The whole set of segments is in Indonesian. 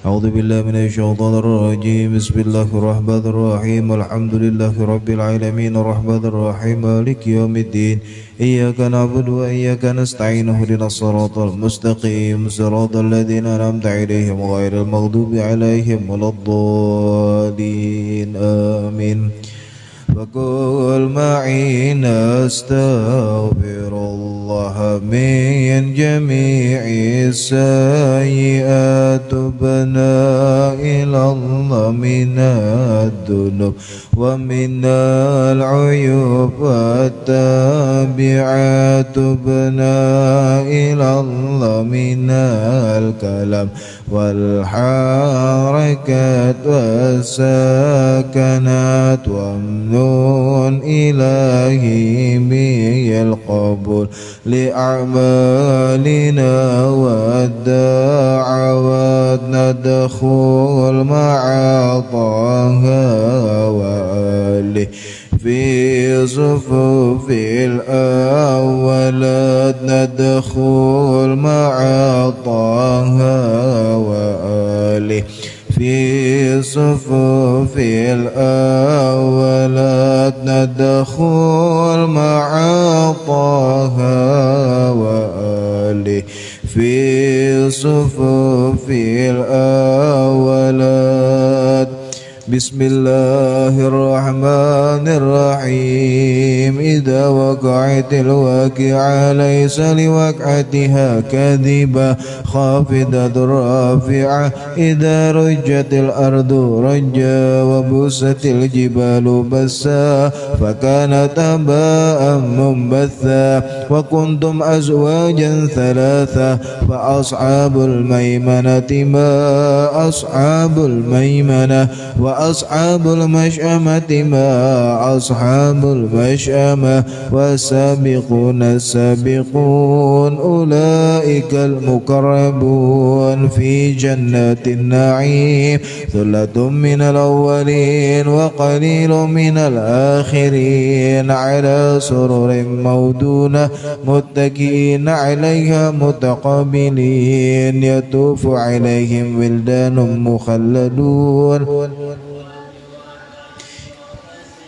أعوذ بالله من الشيطان الرجيم. بسم الله الرحمن الرحيم. الحمد لله رب العالمين الرحمن الرحيم مالك يوم الدين. إياك نعبد وإياك نستعين اهدنا الصراط المستقيم صراط الذين أنعمت عليهم غير المغضوب عليهم ولا الضالين آمين. فقل معي نستغفر الله من جميع السيئات تبنا إلى الله من الذنوب ومن العيوب والتابعات تبنا إلى الله من الكلام والحركات والسكنات ومنون إلهي بالقبول لأعمالنا والدعوات ندخل مع طه وآله في صفوف الأولات ندخل مع طه وآله في صفوف الأولات ندخل مع طه وآله في صفوف الأولات. بسم الله الرحمن الرحيم. إذا وقعت الواقعة ليس لوقعتها كاذبة خافضة رافعة. إذا رجت الأرض رجا وبست الجبال بسا فكانت هباء منبثا وكنتم أزواجا ثلاثة فأصحاب الميمنة ما أصحاب الميمنة وأصحاب المشأمة ما أصحاب المشأمة والسابقون السابقون أولئك المقربون في جنات النعيم. ثلة من الأولين وقليل من الآخرين على سرر موضونة متكئين عليها متقابلين يطوف عليهم ولدان مخلدون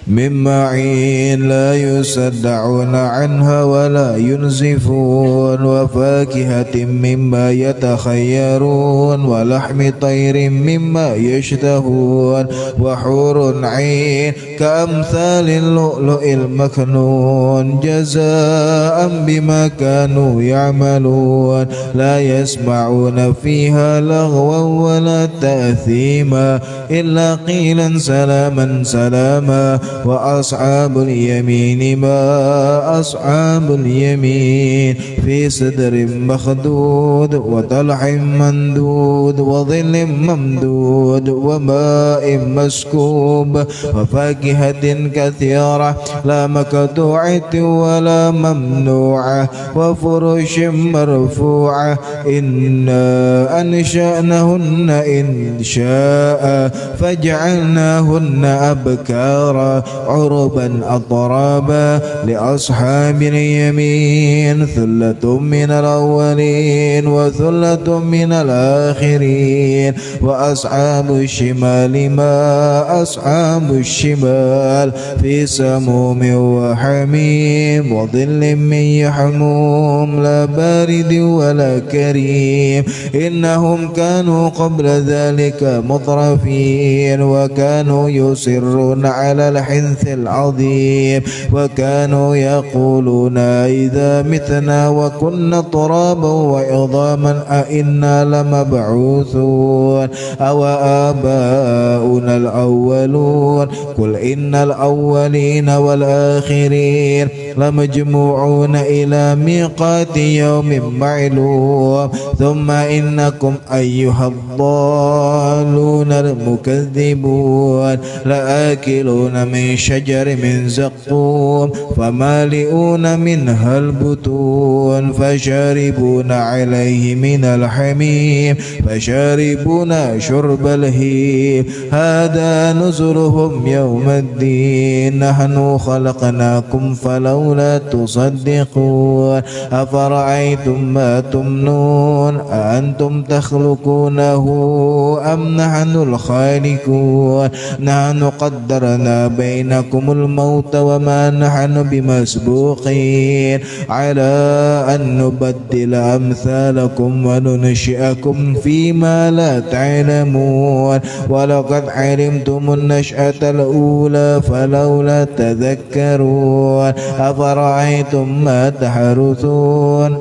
من معين لا يصدعون عنها ولا ينزفون وفاكهة مما يتخيرون ولحم طير مما يشتهون وحور عين كأمثال اللؤلؤ المكنون جزاء بما كانوا يعملون. لا يسمعون فيها لغوا ولا تأثيما إلا قيلا سلاما سلاما. وأصحاب اليمين ما أصحاب اليمين في سدر مخدود وطلح مندود وظل ممدود وماء مسكوب وفاكهة كثيرة لا مقطوعة ولا ممنوعة وفرش مرفوعة. إنا أنشأناهن إن شاء فجعلناهن أبكارا عربا أطرابا لأصحاب اليمين. ثلة من الأولين وثلة من الآخرين. وأصحاب الشمال ما أصحاب الشمال في سموم وحميم وظل من يحموم لا بارد ولا كريم. إنهم كانوا قبل ذلك مترفين وكانوا يصرون على الحنث العظيم وكانوا يقولون إذا متنا وكنا ترابا وعظاما أئنا لمبعوثون أو آباؤنا الأولون. قل إن الأولين والآخرين لمجموعون إلى ميقات يوم معلوم. ثم إنكم أيها الضالون المكذبون تكذبون لآكلون من شجر من زقوم فمالئون منها البطون فشاربون عليه من الحميم فشاربون شرب الهيم هذا نزلهم يوم الدين نحن خلقناكم فلولا تصدقون أفرأيتم ما تمنون أأنتم تخلقونه أم نحن الخالقون نحن قدرنا بينكم الموت وما نحن بمسبوقين على أن نبدل أمثالكم وننشئكم فيما لا تعلمون ولقد علمتم النشأة الأولى فلولا تذكرون أفرأيتم ما تحرثون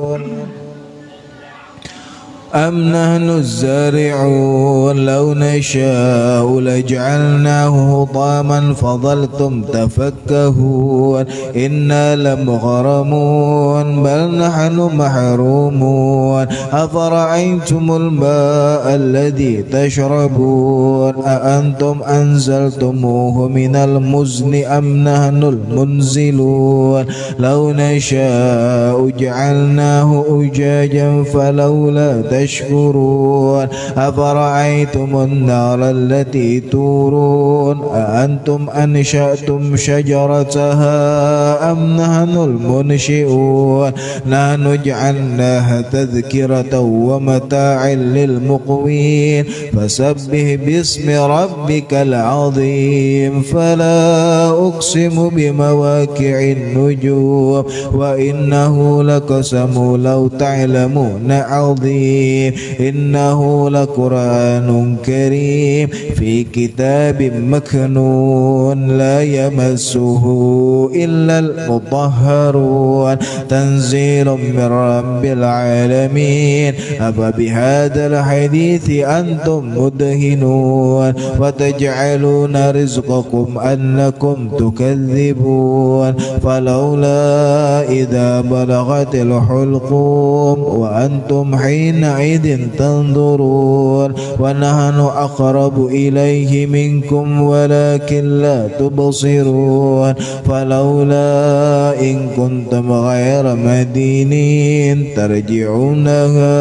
أم نحن الزارعون لو نشاء لجعلناه حطاما فظلتم تفكهون إنا لمغرمون بل نحن محرومون أفرأيتم الماء الذي تشربون أأنتم أنزلتموه من المزن أم نحن المنزلون لو نشاء جعلناه أجاجا فلولا تشكرون أفرأيتم النار التي تورون أأنتم أنشأتم شجرتها أم نحن المنشئون نحن جعلناها تذكرة ومتاعا للمقوين فسبح باسم ربك العظيم فلا أقسم بمواقع النجوم وإنه لقسم لو تعلمون عظيم إنه لقرآن كريم في كتاب مكنون لا يمسه إلا المطهرون تنزيل من رب العالمين أفبهذا الحديث أنتم مدهنون وتجعلون رزقكم أنكم تكذبون فلولا إذا بلغت الحلقوم وأنتم حينئذ تنظرون ونحن أقرب إليه منكم ولكن لا تبصرون فلولا إن كنتم غير مدينين ترجعونها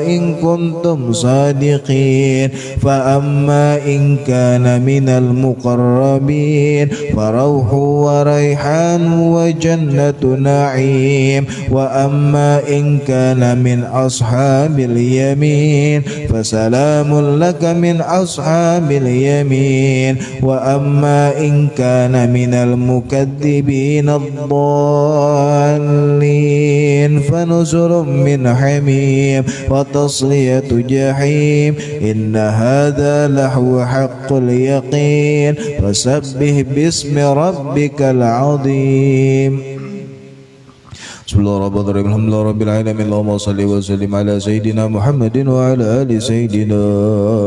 إن كنتم صادقين فأما إن كان من المقربين فروح وريحان وجنة نعيم وأما إن كان من أصحاب اليمين فسلام لك من أصحاب اليمين وأما إن كان من المكذبين الضالين فنزل من حميم وتصلية جحيم إن هذا لهو حق اليقين فسبح باسم ربك العظيم بسم الله الرحمن الرحيم الحمد لله رب العالمين اللهم صل وسلم على سيدنا محمد وعلى آل سيدنا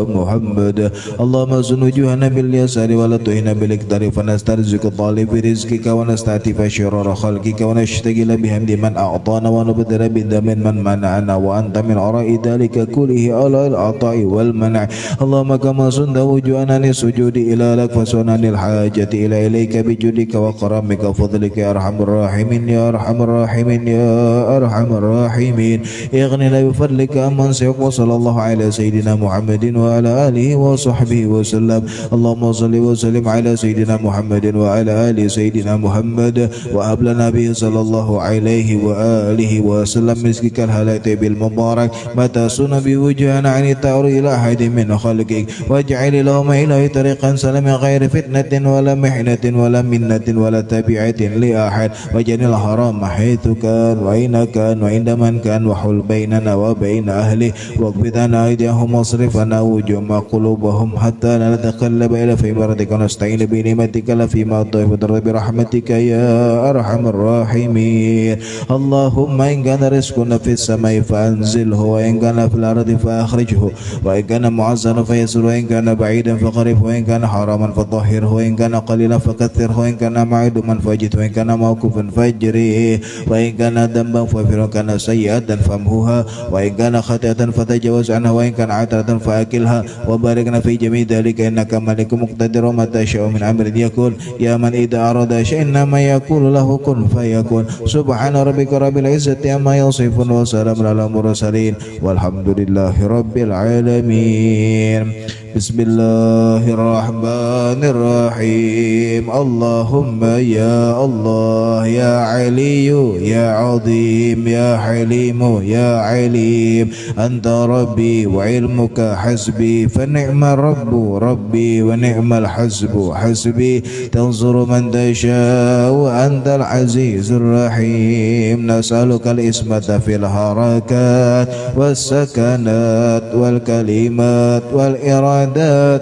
محمد اللهم زن وجوهنا باليسار ولا تهنا بالاقتدار فنسترزق طالب رزقك ونستعتف شرار خلقك ونشتغل بحمد من أعطانا ونبدل بذنب من منعنا وأنت من وراء ذلك كله على العطاء والمنع اللهم كما صنت وجوهنا للسجود إلى لك فسنن الحاجة إليك بجودك وكرمك وفضلك يا أرحم الراحمين يا أرحم الراحمين يا أرحم الراحمين اغننا بفضلك أمن سيق وصلى الله على سيدنا محمد وعلى آله وصحبه وسلم اللهم صل وسلم على سيدنا محمد وعلى آل سيدنا محمد وهب لنا به صلى الله عليه وآله وسلم مسكك الهلاة بالمبارك متى سن بوجهنا عن التعر إلى أحد من خلقك واجعل اللهم إلهي طريقا سلم غير فتنة ولا محنة ولا منة ولا تبعة لأحد واجعل الحرام حيث كان وأين كان وعند من كان وحل بيننا وبين أهله واقبضنا أيديهم واصرفنا وجوم قلوبهم حتى لا نتقلب إلى في بردك ونستعين بنعمتك لفيما طيب برحمتك يا أرحم الراحمين اللهم إن كان رزقنا في السماء فأنزله وإن كان في الأرض فأخرجه وإن كان معزنا فيسر وإن كان بعيدا فقرب وإن كان حراما فطهره وإن كان قليلا فكثره وإن كان معدوما فاجد وإن كان موقوفا فاجريه وإن إن كان ذنبا فاغفر، وإن كان سيئة فامحوها، وإن كان خطيئة فتجاوز عنها، وإن كان عثرة فأكلها، وباركنا في جميع ذلك إنك ملك مقتدر، وما تشاء من أمر يكون. يا من إذا أراد شيئا إنما يقول له كن فيكون. سبحان ربك رب العزة عما يصفون، وسلام على المرسلين، والحمد لله رب العالمين. بسم الله الرحمن الرحيم. اللهم يا الله يا علي يا عظيم يا حليم يا عليم، أنت ربي وعلمك حسبي، فنعم الرب ربي ونعم الحسب حسبي، تنصر من تشاء وأنت العزيز الرحيم. نسألك الإسمة في الحركات والسكنات والكلمات والإرادات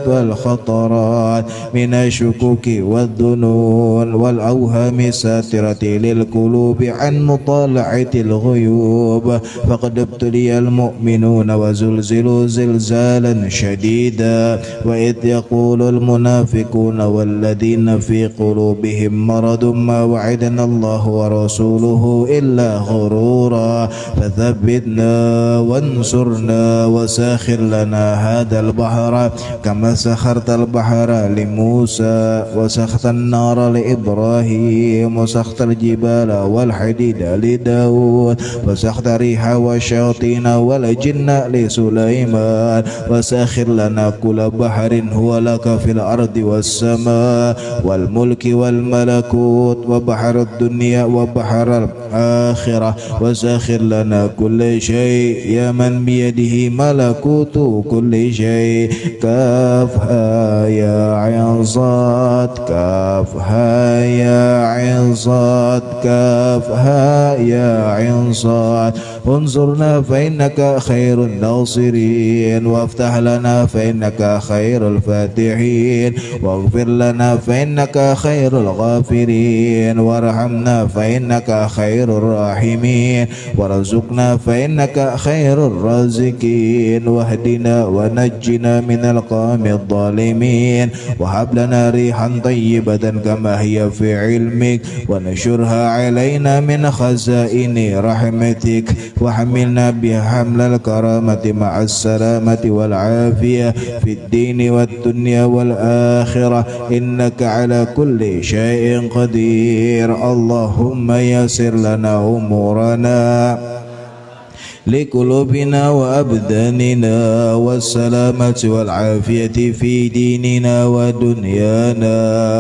والخطرات من الشكوك والظنون والأوهام الساترة للقلوب عن مطالعة الغيوب. فقد ابتلي المؤمنون وزلزلوا زلزالا شديدا، وإذ يقول المنافقون والذين في قلوبهم مرض ما وعدنا الله ورسوله إلا غرورا، فثبتنا وانصرنا وساخر لنا هذا البحر كما سخرت البحر لموسى، وسخت النار لإبراهيم، وسخت الجبال والحديد لداود، وسخت الريح والشياطين والجن لسليمان، وساخر لنا كل بحر هو لك في الأرض والسماء والملك والملكوت، وبحر الدنيا وبحر الآخرة، وساخر لنا كل شيء يا من بيده ملكوت كل شيء. كافها يا عين صاد، كافها يا عين صاد، كافها يا عين صاد. انصرنا فإنك خير الناصرين، وافتح لنا فإنك خير الفاتحين، واغفر لنا فإنك خير الغافرين، وارحمنا فإنك خير الراحمين، وارزقنا فإنك خير الرازقين، واهدنا ونجنا من القوم الظالمين، وهب لنا ريحا طيبة كما هي في علمك، ونشرها علينا من خزائن رحمتك، وحملنا بها حمل الكرامة مع السلامة والعافية في الدين والدنيا والآخرة، إنك على كل شيء قدير. اللهم يسر لنا أمورنا لقلوبنا وأبداننا، والسلامة والعافية في ديننا ودنيانا،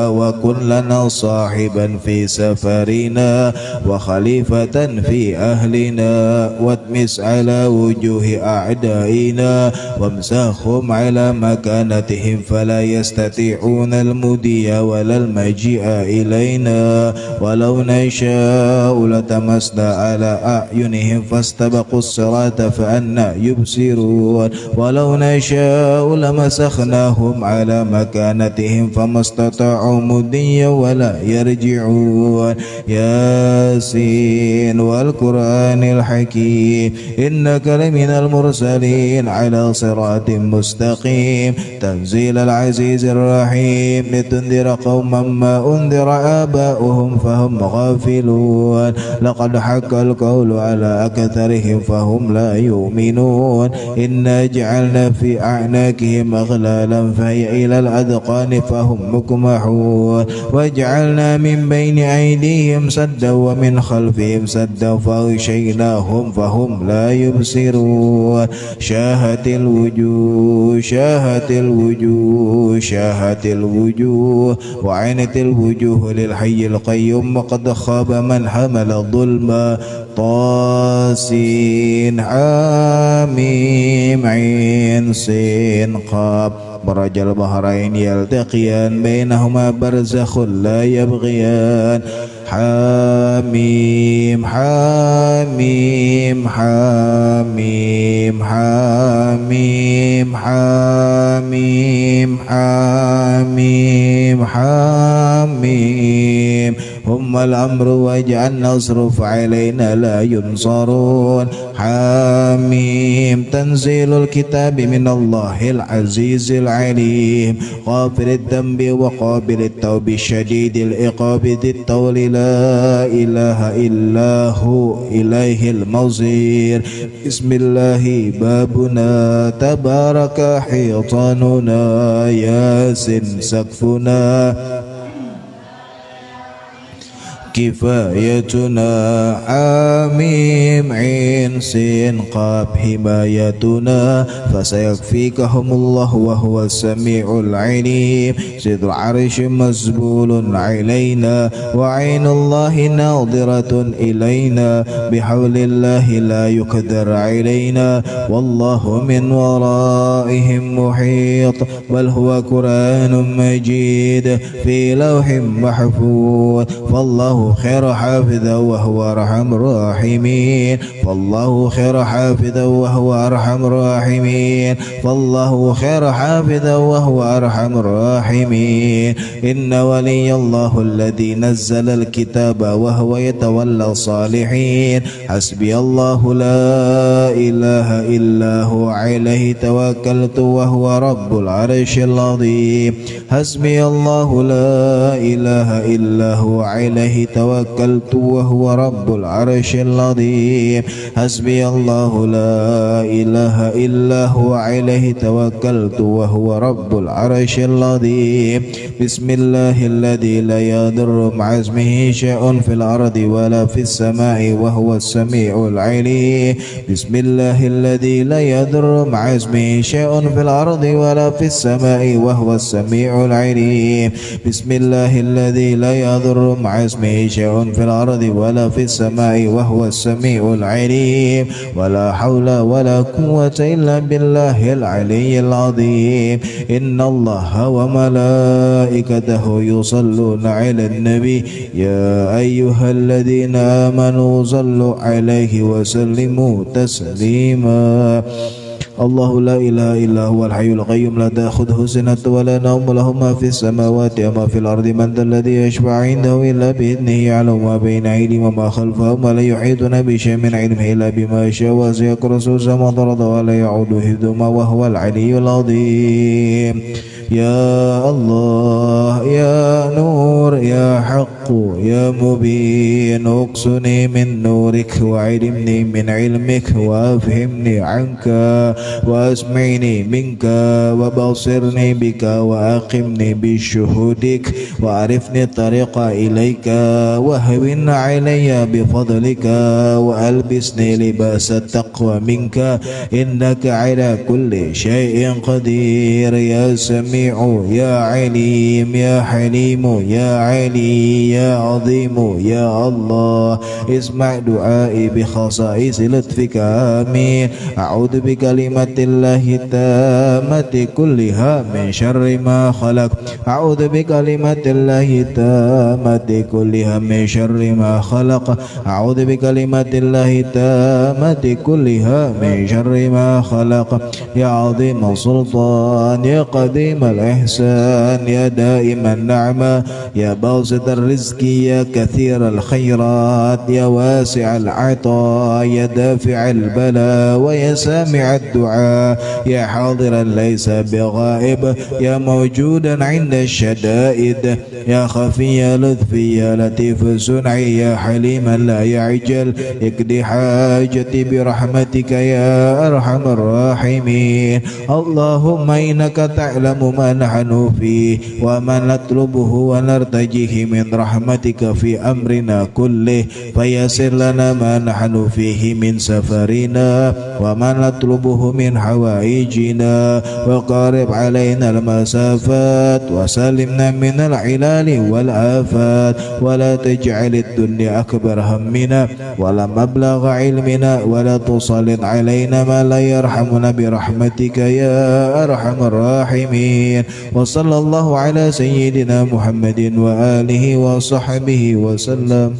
وكن لنا صاحبا في سفرنا وخليفة في أهلنا، واتمس على وجوه أعدائنا وامسخهم على مكانتهم فلا يستطيعون المضي ولا المجيء إلينا، ولو نشاء لتمسنا على أعينهم فاستبقوا الصراط فأنا يبصرون، ولو نشاء لمسخناهم على مكانتهم فما استطاعوا مضيا ولا يرجعون. ياسين والقرآن الحكيم إنك لمن المرسلين على صراط مستقيم، تنزيل العزيز الرحيم، لتنذر قوما ما أنذر آباؤهم فهم غافلون، لقد حق القول على أكثرهم فهم لا يؤمنون. إنا جعلنا في أعناقهم أغلالا فهي إلى الأذقان فهم مكمحون، وجعلنا من بين أيديهم سدا ومن خلفهم سدا فغشيناهم فهم لا يبصرون. شاهت الوجوه شاهت الوجوه شاهت الوجوه وعينت الوجوه للحي القيوم، وقد خاب من حمل ظلما. طاسين حاميم عين سين قاف، مرج البحرين يلتقيان بينهما برزخ لا يبغيان. حاميم حاميم حاميم حاميم حاميم حاميم حاميم. هم يوم الأمر واجعل نصرف علينا لا ينصرون حميم تنزيل الكتاب من الله العزيز العليم غافر الذنب وقابل التوب شديد العقاب ذي الطول لا إله إلا هو إليه المصير بسم الله بابنا تبارك حيطاننا ياسين سقفنا كفايتنا حميم عين سين قاب حمايتنا فسيكفيكهم الله وهو السميع العليم صدر عرش مسبول علينا وعين الله ناظرة إلينا بحول الله لا يقدر علينا والله من ورائهم محيط بل هو قرآن مجيد في لوح محفوظ فالله خير حافظا وهو أرحم الراحمين فالله خير حافظا وهو أرحم الراحمين فالله خير حافظا وهو أرحم الراحمين إن ولي الله الذي نزل الكتاب وهو يتولى الصالحين حسبي الله لا إله إلا هو عليه توكلت وهو رب العرش العظيم حسبي الله لا إله إلا هو عليه توكلت وهو رب العرش العظيم حسبي الله لا إله إلا هو عليه توكلت وهو رب العرش العظيم بسم الله الذي لا يضر مع اسمه شيء في الأرض ولا في السماء وهو السميع العليم بسم الله الذي لا يضر مع اسمه شيء في الأرض ولا في السماء وهو السميع العليم بسم الله الذي لا يضر مع اسمه شيء في الأرض ولا في السماء وهو السميع العليم ولا حول ولا قوة إلا بالله العلي العظيم إن الله وملائكته يصلون على النبي يا أيها الذين آمنوا صلوا عليه وسلموا تسليما الله لا إله إلا هو الحي القيوم لا تأخذه سنة ولا نوم له ما في السماوات وما في الأرض من ذا الذي يشفع عنده إلا بإذنه يعلم ما بين أيديهم وما خلفهم ولا يحيطون بشيء من علمه إلا بما شاء وسع كرسيه السماوات والأرض ولا يعوده حفظهما وهو العلي العظيم يا الله يا نور يا حق يا مبين اقصني من نورك وعلمني من علمك وافهمني عنك واسمعني منك وبصرني بك وأقمني بشهودك وعرفني الطريق إليك وهون علي بفضلك وألبسني لباس التقوى منك إنك على كل شيء قدير يا سميع يا عليم يا حليم يا علي يا عظيم يا الله اسمع دعائي بخصائص لطفك آمين أعوذ بكلمة الله التامة كلها من شر ما خلق أعوذ بكلمة الله التامة كلها من شر ما خلق أعوذ بكلمة الله التامة كلها من شر ما خلق يا عظيم السلطان يا قديم الإحسان يا دائم النعمة يا باسط الرزق يا كثير الخيرات يا واسع العطاء يا دافع البلاء ويا سامع الدعاء يا حاضرا ليس بغائب يا موجودا عند الشدائد يا خفي يا لطفي يا لطيف صنعي يا حليما لا يعجل اقضي حاجتي برحمتك يا أرحم الراحمين اللهم إنك تعلم ما نحن فيه وما نطلبه ونرتجيه من رحمتك في أمرنا كله فيسر لنا ما نحن فيه من سفرنا وما نطلبه من حوائجنا وقارب علينا المسافات وسلمنا من العلال والآفات ولا تجعل الدنيا أكبر همنا ولا مبلغ علمنا ولا تسلط علينا ما لا يرحمنا برحمتك يا أرحم الراحمين وصلى الله على سيدنا محمد وآله وصحبه وسلم.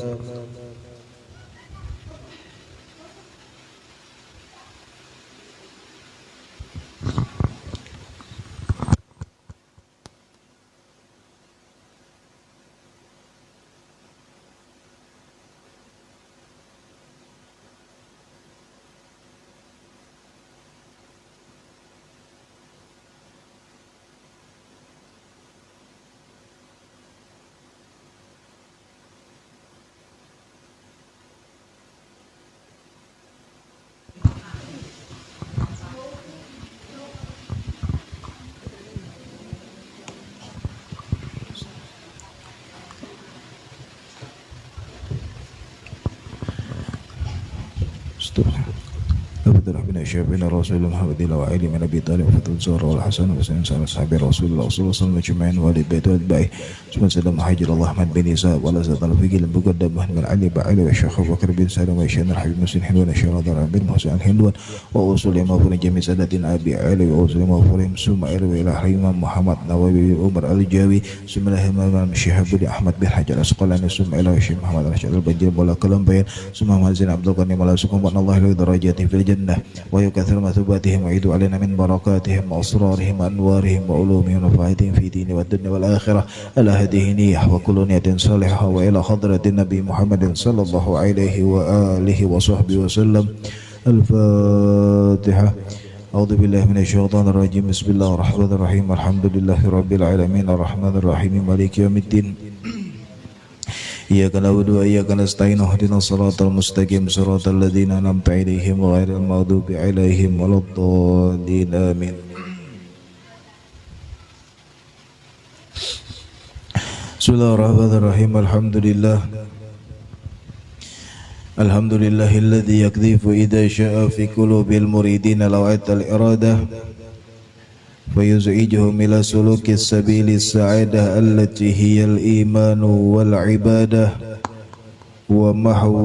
Abdullah bin Syahab bin Rasulullah Muhammad wa Ali bin Abi Talib wa Fatul Zuhra wal Hasan wa Sayyid sahabi Rasulullah sallallahu alaihi wasallam wa ali bait wal ba'i sallallahu Hajar Allah Ahmad bin Isa wa la zatal fiqil muqaddam Muhammad Ali ba'ali wa Syekh Abu Bakar bin Salam wa Syekh Habib Muslim Hindwan Syarah bin Muhammad Hindwan wa usul imam jami' sadatin Abi Ali wa usul imam summa ila Imam Muhammad Nawawi Umar Al-Jawi summa Imam Syekh bin Ahmad bin Hajar Asqalani summa ila Syekh Muhammad Rashid Al-Banjir wala kalam bayan summa Mazin Abdul Ghani wala sukum wa Allah lahu darajati fil ويكثر مثوباتهم ويعيد علينا من بركاتهم وأسرارهم وأنوارهم وعلومهم ونفعاتهم في دين والدنيا والآخرة على هذه نية وكل نية صالحة وإلى حضرة النبي محمد صلى الله عليه وآله وصحبه وسلم. الفاتحة. أعوذ بالله من الشيطان الرجيم. بسم الله الرحمن الرحيم. الحمد لله رب العالمين الرحمن الرحيم مالك يوم الدين. إياك نعبد وإياك نستعين اهدنا الصراط المستقيم صراط الذين أنعمت عليهم غير المغضوب عليهم ولا الضالين آمين. بسم الله الرحمن الرحيم. الحمد لله الذي يقذف إذا شاء في قلوب المريدين لوعة الإرادة فيزعجهم إلى سلوك السبيل السعادة التي هي الإيمان والعبادة ومحو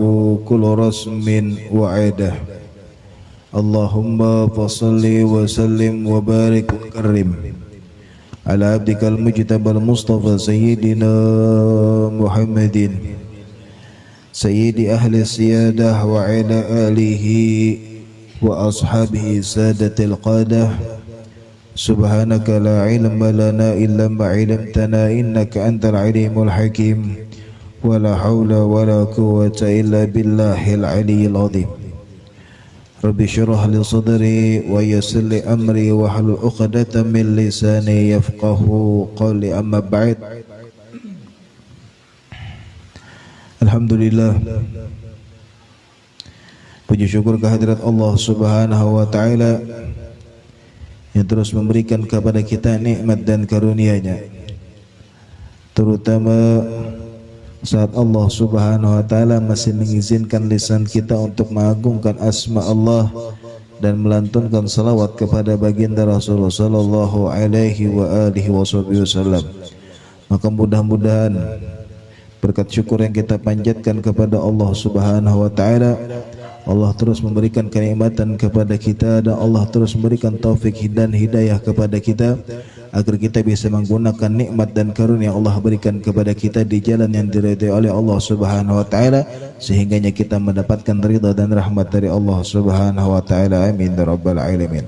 كل رسم وعادة. اللهم فصل وسلم وبارك وكرم على عبدك المجتبى المصطفى سيدنا محمد سيد أهل السيادة وعلى آله وأصحابه سادة القادة. سبحانك لا علم لنا إلا ما علمتنا إنك أنت العليم الحكيم ولا حول ولا قوة إلا بالله العلي العظيم. رب اشرح لي صدري ويسر لي أمري واحلل عقدة من لساني يفقه قولي. أما بعد. Alhamdulillah, puji syukur kehadirat Allah Subhanahu wa taala yang terus memberikan kepada kita nikmat dan karunia-Nya, terutama saat Allah Subhanahu wa taala masih mengizinkan lisan kita untuk mengagungkan asma Allah dan melantunkan salawat kepada baginda Rasulullah sallallahu alaihi wa alihi wasallam. Maka mudah-mudahan berkat syukur yang kita panjatkan kepada Allah Subhanahu wa taala, Allah terus memberikan kenikmatan kepada kita dan Allah terus memberikan taufik dan hidayah kepada kita agar kita bisa menggunakan nikmat dan karunia yang Allah berikan kepada kita di jalan yang diridhai oleh Allah Subhanahu wa taala, sehingganya kita mendapatkan ridha dan rahmat dari Allah Subhanahu wa taala. Amin ya rabbal alamin.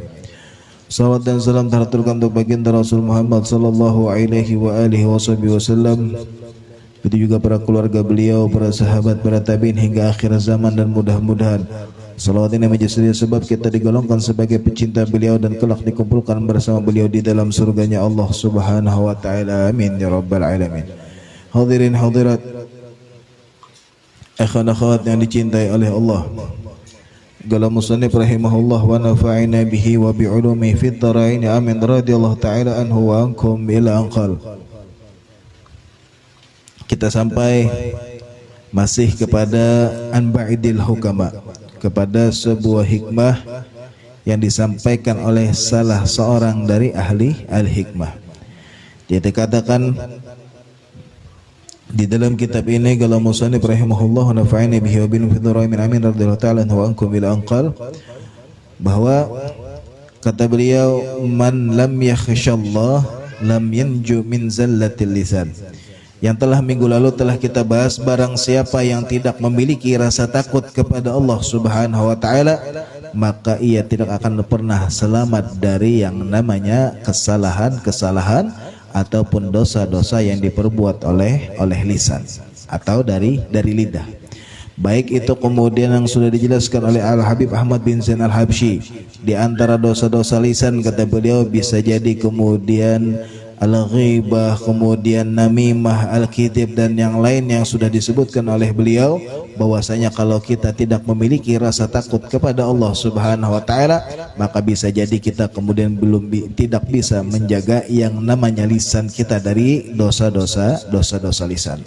Salawat dan salam terhaturkan untuk baginda Rasul Muhammad sallallahu alaihi wa alihi wasallam, begitu juga para keluarga beliau, para sahabat, para tabi'in hingga akhir zaman, dan mudah-mudahan salawat ini menjadi sebab kita digolongkan sebagai pecinta beliau dan kelak dikumpulkan bersama beliau di dalam surganya Allah Subhanahu wa taala. Amin ya rabbal alamin. Hadirin hadirat, akhwan akhwat yang dicintai oleh Allah, qala musannif rahimahullah wa nafa'ina bihi wa bi ulumihi fid dharain. Amin. Radhiyallahu taala anhu wa ankum ila anqal. Kita sampai masih kepada anba'idil hukama, kepada sebuah hikmah yang disampaikan oleh salah seorang dari ahli al-hikmah. Dia dikatakan di dalam kitab ini, kalau musannif rahimahullah nafa'ani bihi wa bin fidharain min amin radhiyallahu ta'ala wa ankum ila anqal, bahwa kata beliau, man lam yakhshallah lam yanju min zallatil lisan. Yang telah minggu lalu telah kita bahas, barang siapa yang tidak memiliki rasa takut kepada Allah Subhanahu wa taala, maka ia tidak akan pernah selamat dari yang namanya kesalahan-kesalahan ataupun dosa-dosa yang diperbuat oleh lisan atau dari lidah. Baik itu kemudian yang sudah dijelaskan oleh Al-Habib Ahmad bin Zain Al-Habsyi, di antara dosa-dosa lisan kata beliau bisa jadi kemudian al-ghibah, kemudian namimah, al-kidib, dan yang lain yang sudah disebutkan oleh beliau, bahwasanya kalau kita tidak memiliki rasa takut kepada Allah Subhanahu wa taala, maka bisa jadi kita kemudian tidak bisa menjaga yang namanya lisan kita dari dosa-dosa lisan.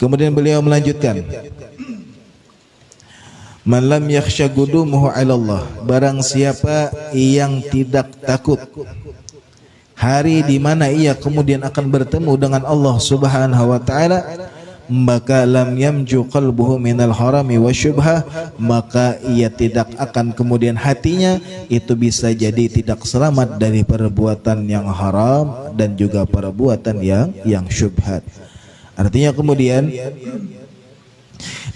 Kemudian beliau melanjutkan, Man lam yakhsha qudumuhu 'ala Allah, barang siapa yang tidak takut hari di mana ia kemudian akan bertemu dengan Allah Subhanahu wa taala, maka lam yamju qalbuhu minal harami wasyubhah, maka ia tidak akan kemudian hatinya itu bisa jadi tidak selamat dari perbuatan yang haram dan juga perbuatan yang syubhat. Artinya kemudian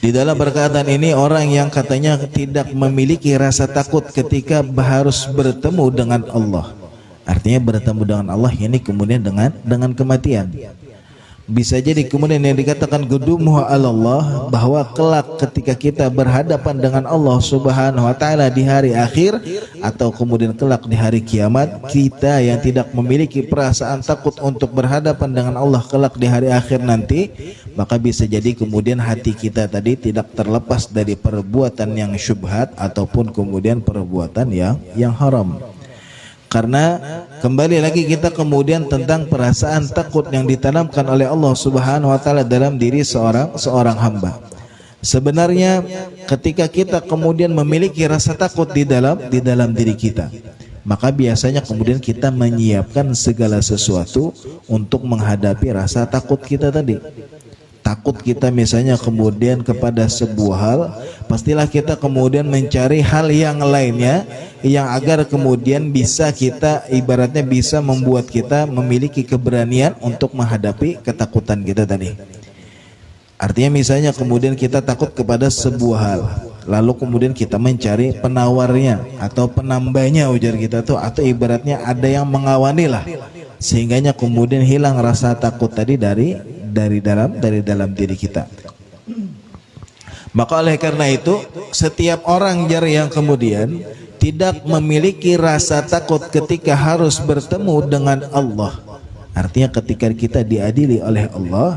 di dalam perkataan ini orang yang katanya tidak memiliki rasa takut ketika harus bertemu dengan Allah. Artinya bertemu dengan Allah ini kemudian dengan kematian. Bisa jadi kemudian yang dikatakan qudumuhu 'ala Allah, bahwa kelak ketika kita berhadapan dengan Allah Subhanahu wa taala di hari akhir atau kemudian kelak di hari kiamat, kita yang tidak memiliki perasaan takut untuk berhadapan dengan Allah kelak di hari akhir nanti, maka bisa jadi kemudian hati kita tadi tidak terlepas dari perbuatan yang syubhat ataupun kemudian perbuatan yang haram. Karena kembali lagi kita kemudian tentang perasaan takut yang ditanamkan oleh Allah Subhanahu wa taala dalam diri seorang hamba. Sebenarnya ketika kita kemudian memiliki rasa takut di dalam diri kita, maka biasanya kemudian kita menyiapkan segala sesuatu untuk menghadapi rasa takut kita tadi. Takut kita misalnya kemudian kepada sebuah hal, pastilah kita kemudian mencari hal yang lainnya yang agar kemudian bisa kita, ibaratnya bisa membuat kita memiliki keberanian untuk menghadapi ketakutan kita tadi. Artinya misalnya kemudian kita takut kepada sebuah hal, lalu kemudian kita mencari penawarnya atau penambahnya ujar kita tuh, atau ibaratnya ada yang mengawani lah, sehingganya kemudian hilang rasa takut tadi dari dalam diri kita. Maka oleh karena itu setiap orang yang kemudian tidak memiliki rasa takut ketika harus bertemu dengan Allah, artinya ketika kita diadili oleh Allah,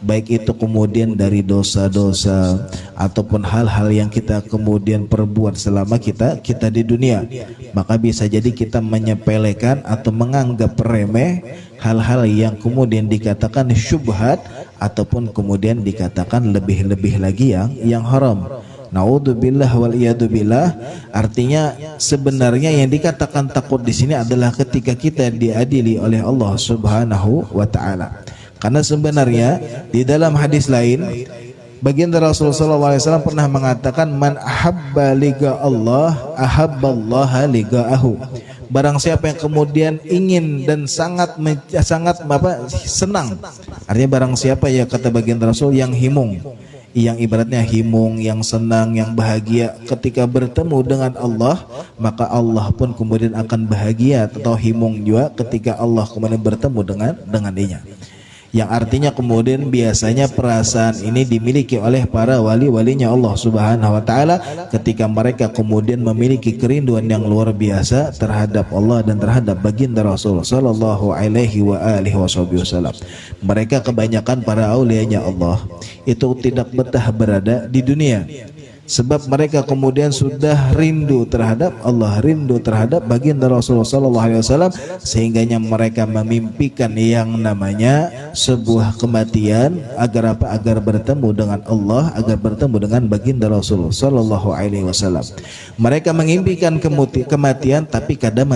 baik itu kemudian dari dosa-dosa ataupun hal-hal yang kita kemudian perbuat selama kita di dunia, maka bisa jadi kita menyepelekan atau menganggap remeh hal-hal yang kemudian dikatakan syubhat ataupun kemudian dikatakan lebih-lebih lagi yang haram. Naudzubillah wal iyadzubillah. Artinya sebenarnya yang dikatakan takut di sini adalah ketika kita diadili oleh Allah Subhanahu wa taala. Karena sebenarnya di dalam hadis lain baginda Rasulullah SAW pernah mengatakan, man ahabba liqa Allah ahabballaha liqa'ahu. Barang siapa yang kemudian ingin dan sangat senang, artinya barang siapa ya kata baginda Rasul yang himung, yang ibaratnya himung, yang senang, yang bahagia ketika bertemu dengan Allah, maka Allah pun kemudian akan bahagia atau himung juga ketika Allah kemudian bertemu dengan dirinya. Yang artinya kemudian biasanya perasaan ini dimiliki oleh para wali-walinya Allah Subhanahu wa taala ketika mereka kemudian memiliki kerinduan yang luar biasa terhadap Allah dan terhadap baginda Rasul sallallahu alaihi wa alihi wasallam. Mereka kebanyakan para aulianya Allah itu tidak betah berada di dunia, sebab mereka kemudian sudah rindu terhadap Allah, rindu terhadap baginda Rasulullah SAW, sehingganya mereka memimpikan yang namanya sebuah kematian agar apa? Agar bertemu dengan Allah, agar bertemu dengan baginda Rasulullah SAW. Mereka mengimpikan kematian, tapi kadang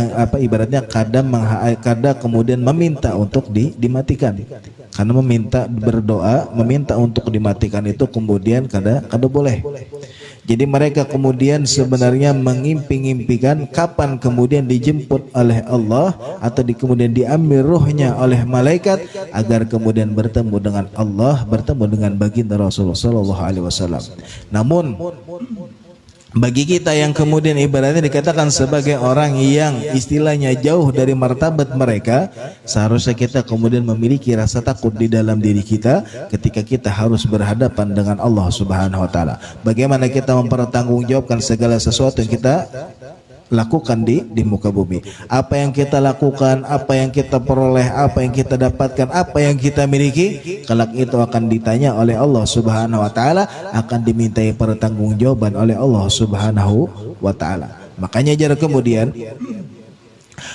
kadang kemudian meminta untuk dimatikan. Karena berdoa meminta untuk dimatikan itu kemudian kadang boleh. Jadi mereka kemudian sebenarnya mengimpi-impikan kapan kemudian dijemput oleh Allah atau kemudian diambil ruhnya oleh malaikat agar kemudian bertemu dengan Allah, bertemu dengan baginda Rasulullah SAW. Namun bagi kita yang kemudian ibaratnya dikatakan sebagai orang yang istilahnya jauh dari martabat mereka, seharusnya kita kemudian memiliki rasa takut di dalam diri kita ketika kita harus berhadapan dengan Allah Subhanahu wa taala. Bagaimana kita mempertanggungjawabkan segala sesuatu yang kita lakukan di muka bumi. Apa yang kita lakukan, apa yang kita peroleh, apa yang kita dapatkan, apa yang kita miliki, kelak itu akan ditanya oleh Allah Subhanahu wa taala, akan dimintai pertanggungjawaban oleh Allah Subhanahu wa taala. Makanya kemudian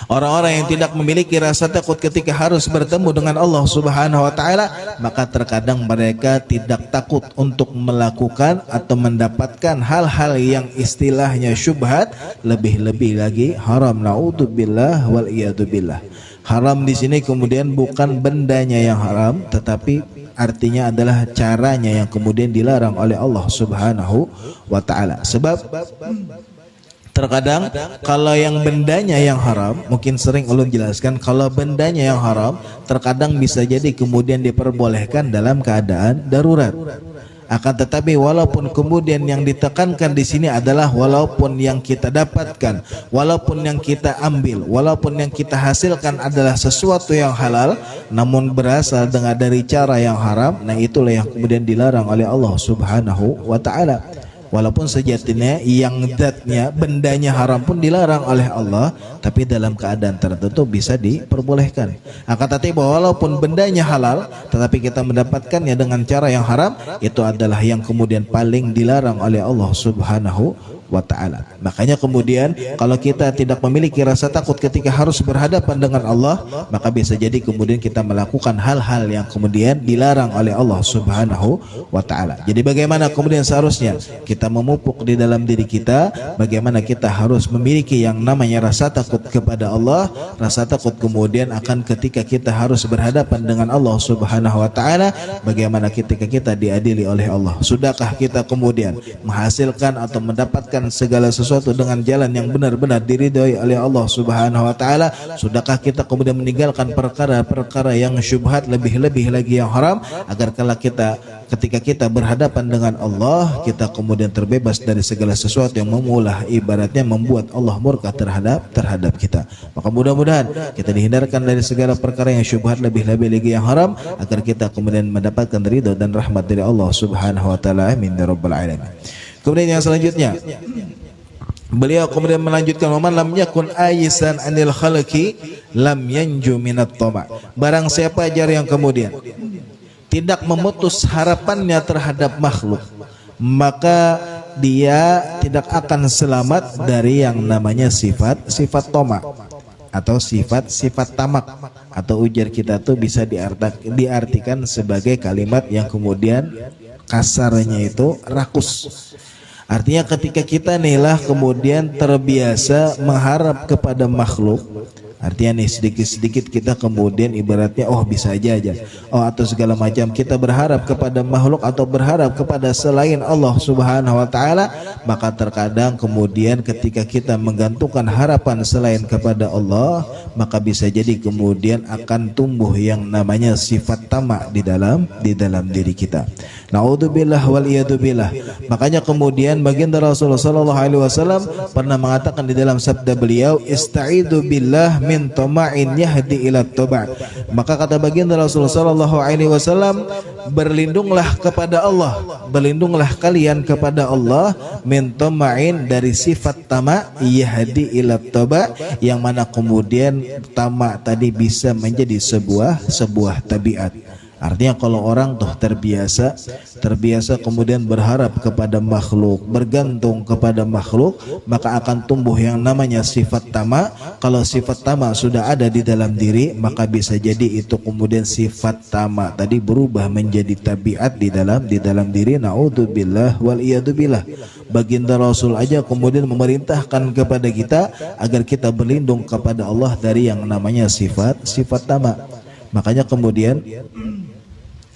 Orang-orang yang tidak memiliki rasa takut ketika harus bertemu dengan Allah Subhanahu wa taala, maka terkadang mereka tidak takut untuk melakukan atau mendapatkan hal-hal yang istilahnya syubhat, lebih-lebih lagi haram. Naudzubillah wal iyadzubillah. Haram di sini kemudian bukan bendanya yang haram, tetapi artinya adalah caranya yang kemudian dilarang oleh Allah Subhanahu wa taala. Sebab terkadang kalau yang bendanya yang haram, mungkin sering ulun jelaskan, kalau bendanya yang haram terkadang bisa jadi kemudian diperbolehkan dalam keadaan darurat. Akan tetapi walaupun kemudian yang ditekankan di sini adalah walaupun yang kita dapatkan, walaupun yang kita ambil, walaupun yang kita hasilkan adalah sesuatu yang halal, namun berasal dengan dari cara yang haram, nah itulah yang kemudian dilarang oleh Allah Subhanahu wa taala. Walaupun sejatinya yang zatnya bendanya haram pun dilarang oleh Allah, tapi dalam keadaan tertentu bisa diperbolehkan. Akan tetapi walaupun bendanya halal, tetapi kita mendapatkannya dengan cara yang haram, itu adalah yang kemudian paling dilarang oleh Allah Subhanahu wa ta'ala. Makanya kemudian kalau kita tidak memiliki rasa takut ketika harus berhadapan dengan Allah, maka bisa jadi kemudian kita melakukan hal-hal yang kemudian dilarang oleh Allah Subhanahu wa ta'ala. Jadi bagaimana kemudian seharusnya kita memupuk di dalam diri kita, bagaimana kita harus memiliki yang namanya rasa takut kepada Allah. Rasa takut kemudian akan ketika kita harus berhadapan dengan Allah Subhanahu wa ta'ala, bagaimana ketika kita diadili oleh Allah. Sudahkah kita kemudian menghasilkan atau mendapatkan segala sesuatu dengan jalan yang benar-benar diridhoi oleh Allah Subhanahu wa taala? Sudahkah kita kemudian meninggalkan perkara-perkara yang syubhat, lebih-lebih lagi yang haram, agar kalau kita ketika kita berhadapan dengan Allah, kita kemudian terbebas dari segala sesuatu yang memulah ibaratnya membuat Allah murka terhadap kita. Maka mudah-mudahan kita dihindarkan dari segala perkara yang syubhat, lebih-lebih lagi yang haram, agar kita kemudian mendapatkan ridha dan rahmat dari Allah Subhanahu wa taala. Amin ya rabbal alamin. Kemudian yang selanjutnya, beliau kemudian melanjutkan, waman lam yakun ayisan anil khalqi lam yanju minat tama. Barang siapa ajar yang kemudian tidak memutus harapannya terhadap makhluk, maka dia tidak akan selamat dari yang namanya sifat toma atau sifat tamak, atau ujar kita tuh bisa diartikan sebagai kalimat yang kemudian kasarnya itu rakus. Artinya ketika kita nilah kemudian terbiasa mengharap kepada makhluk, artinya nih sedikit-sedikit kita kemudian ibaratnya bisa aja atau segala macam kita berharap kepada makhluk atau berharap kepada selain Allah Subhanahu wa taala, maka terkadang kemudian ketika kita menggantungkan harapan selain kepada Allah, maka bisa jadi kemudian akan tumbuh yang namanya sifat tamak di dalam diri kita. Naudzubillah wal iyadzubillah. Makanya kemudian baginda Rasulullah sallallahu alaihi wasallam pernah mengatakan di dalam sabda beliau, istaidu billah min tama'in yahdi ila taba'. Maka kata baginda Rasulullah sallallahu alaihi wasallam, berlindunglah kepada Allah, berlindunglah kalian kepada Allah min tama'in, dari sifat tama, yahdi ila taba', yang mana kemudian tama tadi bisa menjadi sebuah tabiat. Artinya kalau orang tuh terbiasa kemudian berharap kepada makhluk, bergantung kepada makhluk, maka akan tumbuh yang namanya sifat tama. Kalau sifat tama sudah ada di dalam diri, maka bisa jadi itu kemudian sifat tama tadi berubah menjadi tabiat di dalam diri. Naudzubillah wal iyadzubillah. Baginda Rasul aja kemudian memerintahkan kepada kita agar kita berlindung kepada Allah dari yang namanya sifat tama. Makanya kemudian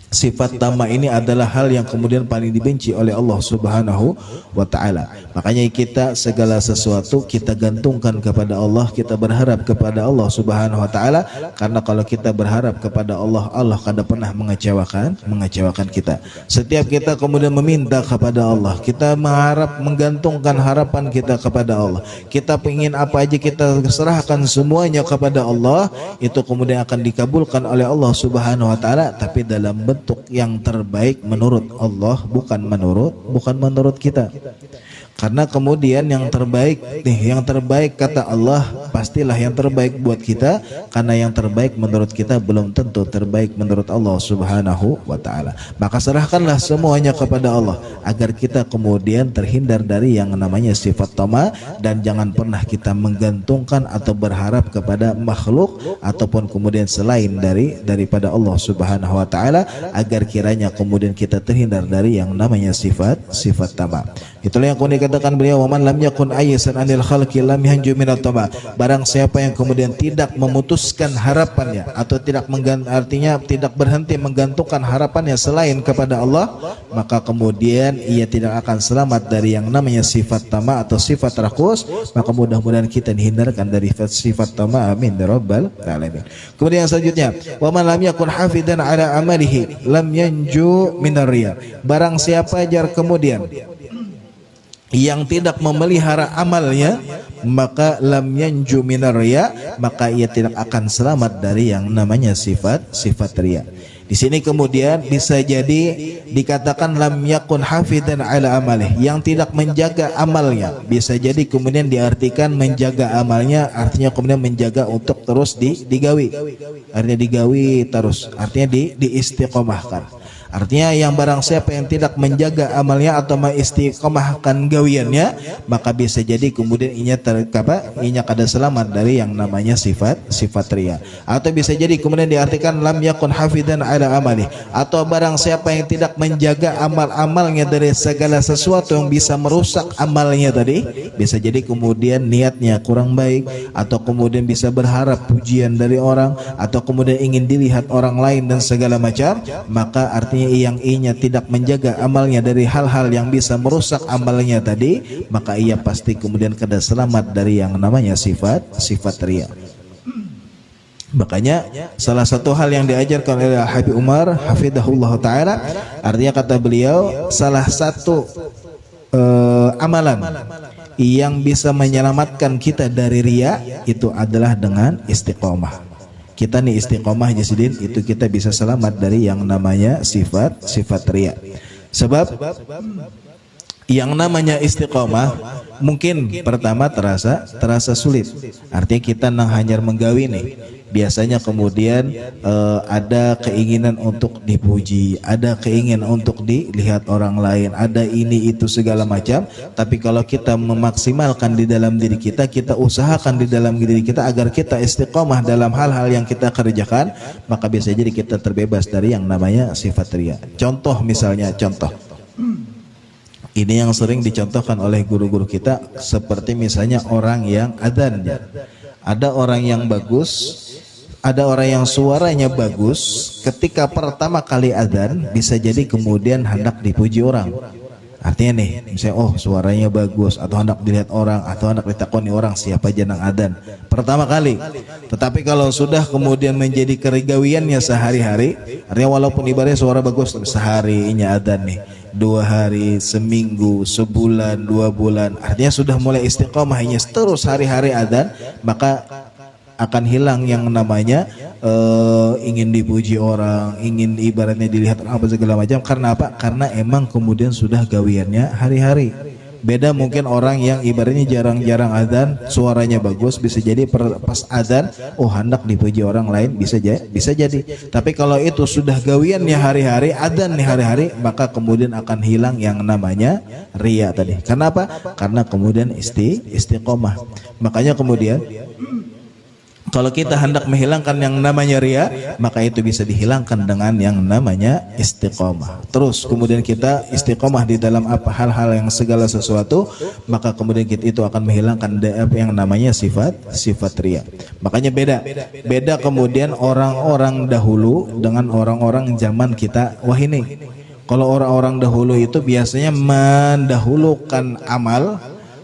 sifat tamak ini adalah hal yang kemudian paling dibenci oleh Allah Subhanahu wa ta'ala. Makanya kita segala sesuatu kita gantungkan kepada Allah, kita berharap kepada Allah Subhanahu wa ta'ala, karena kalau kita berharap kepada Allah, Allah kada pernah mengecewakan kita. Setiap kita kemudian meminta kepada Allah, kita mengharap, menggantungkan harapan kita kepada Allah, kita ingin apa aja kita serahkan semuanya kepada Allah, itu kemudian akan dikabulkan oleh Allah Subhanahu wa ta'ala, tapi dalam bentuk yang terbaik menurut Allah, bukan menurut kita. Karena kemudian yang terbaik nih, yang terbaik kata Allah pastilah yang terbaik buat kita, karena yang terbaik menurut kita belum tentu terbaik menurut Allah Subhanahu wa taala. Maka serahkanlah semuanya kepada Allah agar kita kemudian terhindar dari yang namanya sifat tama, dan jangan pernah kita menggantungkan atau berharap kepada makhluk ataupun kemudian selain daripada Allah Subhanahu wa taala, agar kiranya kemudian kita terhindar dari yang namanya sifat tama. Itulah yang kemudian dikatakan beliau, waman lam yakun ayyisan anil khalqi lam yanju minat tama. Barang siapa yang kemudian tidak memutuskan harapannya atau artinya tidak berhenti menggantungkan harapannya selain kepada Allah, maka kemudian ia tidak akan selamat dari yang namanya sifat tama atau sifat rakus. Maka mudah-mudahan kita dihindarkan dari sifat tama, amin ya rabbal alamin. Kemudian yang selanjutnya, waman lam yakun hafidan ala amalihi lam yanju minar riya. Barang siapa jar kemudian yang tidak memelihara amalnya, maka lam yanju minar riya, maka ia tidak akan selamat dari yang namanya sifat riya. Di sini kemudian bisa jadi dikatakan lam yakun hafidan ala amalih, yang tidak menjaga amalnya. Bisa jadi kemudian diartikan menjaga amalnya, artinya kemudian menjaga untuk terus digawi. Artinya digawi terus, artinya diistiqomahkan. Artinya yang barang siapa yang tidak menjaga amalnya atau mengistiqomahkan gawiannya, maka bisa jadi kemudian inya kada selamat dari yang namanya sifat riya. Atau bisa jadi kemudian diartikan lam yakun hafidan ala amali, atau barang siapa yang tidak menjaga amal-amalnya dari segala sesuatu yang bisa merusak amalnya tadi, bisa jadi kemudian niatnya kurang baik, atau kemudian bisa berharap pujian dari orang, atau kemudian ingin dilihat orang lain dan segala macam. Maka artinya yang ianya tidak menjaga amalnya dari hal-hal yang bisa merusak amalnya tadi, maka ia pasti kemudian kada selamat dari yang namanya sifat riya. Makanya salah satu hal yang diajarkan oleh Habib Umar hafidahullah taala, artinya kata beliau, salah satu amalan yang bisa menyelamatkan kita dari riya itu adalah dengan istiqomah. Kita nih istiqomah jasidin, itu kita bisa selamat dari yang namanya sifat riya. Sebab yang namanya istiqomah mungkin pertama terasa sulit. Artinya kita hanya menggawi nih. Biasanya kemudian ada keinginan untuk dipuji, ada keinginan untuk dilihat orang lain, ada ini itu segala macam. Tapi kalau kita memaksimalkan di dalam diri kita, kita usahakan di dalam diri kita agar kita istiqomah dalam hal-hal yang kita kerjakan, maka bisa jadi kita terbebas dari yang namanya sifat riya. Contoh misalnya, ini yang sering dicontohkan oleh guru-guru kita, seperti misalnya orang yang adzan. Ada orang yang bagus, ada orang yang suaranya bagus, ketika pertama kali adzan bisa jadi kemudian hendak dipuji orang. Artinya nih, misalnya oh suaranya bagus, atau hendak dilihat orang, atau hendak ditakoni orang siapa aja nang adzan pertama kali. Tetapi kalau sudah kemudian menjadi keregawiannya sehari-hari, artinya walaupun ibaratnya suara bagus, sehari ini adzan nih, 2 hari, seminggu, sebulan, 2 bulan, artinya sudah mulai istiqomahnya terus hari-hari adzan, maka akan hilang yang namanya ingin dipuji orang, ingin ibaratnya dilihat apa segala macam. Karena apa? Karena emang kemudian sudah gawiannya hari-hari. Beda mungkin orang yang ibaratnya jarang-jarang adzan, suaranya bagus, bisa jadi pas adzan oh hendak dipuji orang lain, bisa jadi. Tapi kalau itu sudah gawiannya hari-hari, adzan nih hari-hari, maka kemudian akan hilang yang namanya riya tadi. Kenapa? Karena kemudian istiqomah. Makanya kemudian kalau kita hendak menghilangkan yang namanya riya, maka itu bisa dihilangkan dengan yang namanya istiqomah. Terus kemudian kita istiqomah di dalam apa hal-hal yang segala sesuatu, maka kemudian kita itu akan menghilangkan yang namanya sifat riya. Makanya beda kemudian orang-orang dahulu dengan orang-orang zaman kita. Wah ini, kalau orang-orang dahulu itu biasanya mendahulukan amal,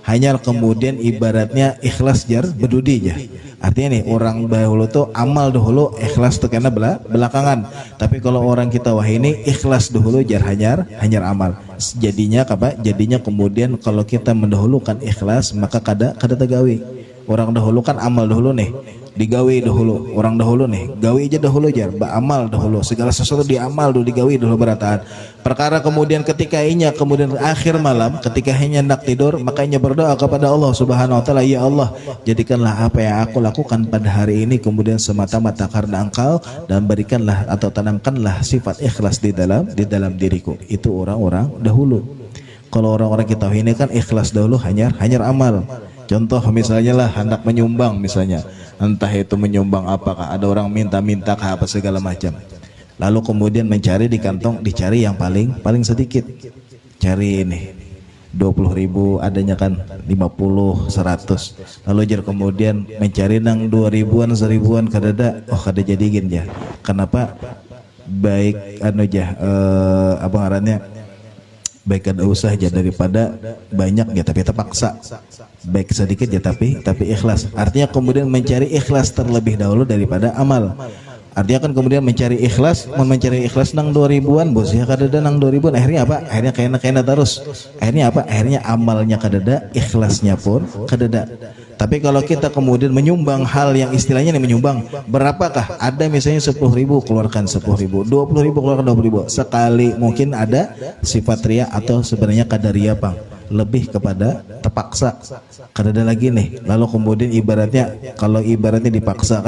hanya kemudian ibaratnya ikhlas jar bedudi aja. Artinya nih orang dahulu tuh amal dahulu, ikhlas tuh karena belakangan. Tapi kalau orang kita wah ini ikhlas dahulu jar hanyar amal. Jadinya apa? Jadinya kemudian kalau kita mendahulukan ikhlas, maka kada tegawi. Orang dahulu kan amal dahulu nih. digawe dahulu. Orang dahulu nih gawe aja dahulu jar, amal dahulu, segala sesuatu diamal dulu, digawe dulu berataan perkara. Kemudian ketika inya kemudian akhir malam ketika inya hendak tidur, makanya berdoa kepada Allah Subhanahu wa taala, ya Allah, jadikanlah apa yang aku lakukan pada hari ini kemudian semata-mata karena Engkau, dan berikanlah atau tanamkanlah sifat ikhlas di dalam diriku. Itu orang-orang dahulu. Kalau orang-orang kita ini kan ikhlas dahulu hanya amal. Contoh misalnya lah hendak menyumbang misalnya, entah itu menyumbang apakah ada orang minta apa segala macam. Lalu kemudian mencari di kantong, dicari yang paling sedikit. Cari ini 20.000, adanya kan 50, 100. Lalu jar kemudian mencari nang 2.000-an, 1.000-an kadada, oh kada jadi gin ya. Kenapa? Baik anu jah apa ngarannya? Baik ada usaha aja daripada banyak ya tapi terpaksa. Baik sedikit ya tapi ikhlas. Artinya kemudian mencari ikhlas terlebih dahulu daripada amal. Artinya kan kemudian mencari ikhlas nang 2.000-an bos ya kadada nang 2.000-an, akhirnya apa? Akhirnya kena terus. Akhirnya apa? Akhirnya amalnya kadada, ikhlasnya pun kadada. Tapi kalau kita kemudian menyumbang hal yang istilahnya nih menyumbang, berapakah? Ada misalnya 10.000 keluarkan 10.000, 20.000 keluarkan 20.000. Sekali mungkin ada sifat ria atau sebenarnya kadaria bang, lebih kepada terpaksa. Karena ada lagi nih, lalu kemudian ibaratnya kalau ibaratnya dipaksa